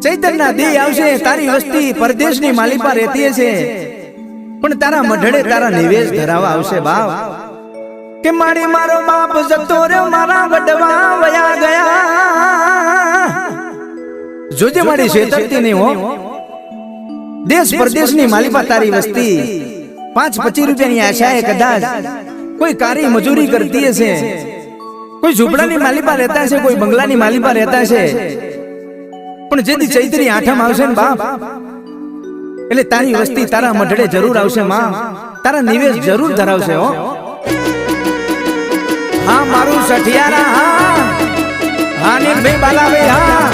ચૈતરના દી આવશે તારી વસ્તી પરદેશની માલિપા રહેતી છે, પણ તારા મઢડે તારા નિવેશ ધરાવા આવશે બાપ કે મારી મારો બાપ જતો રહ્યો મારા વડવા વયા ગયા। જોજે મારી શેતરતી નહીં હો, દેશ પરદેશની માલિપા તારી વસ્તી 5-25 રૂપિયાની આશાએ કદાચ કોઈ કારી મજૂરી કરતી હશે, કોઈ ઝૂંપડાની માલિપા રહેતા છે, કોઈ બંગલાની માલિપા રહેતા છે, પણ જેથી ચૈત્રી આઠમ આવશે ને બાપ એટલે તારી વસ્તી તારા મઢડે જરૂર આવશે માં, તારા નિવેશ જરૂર ધરાવશે હો। હા મારું સઠિયારા હા, હા નીલભાઈ બાલાભાઈ હા,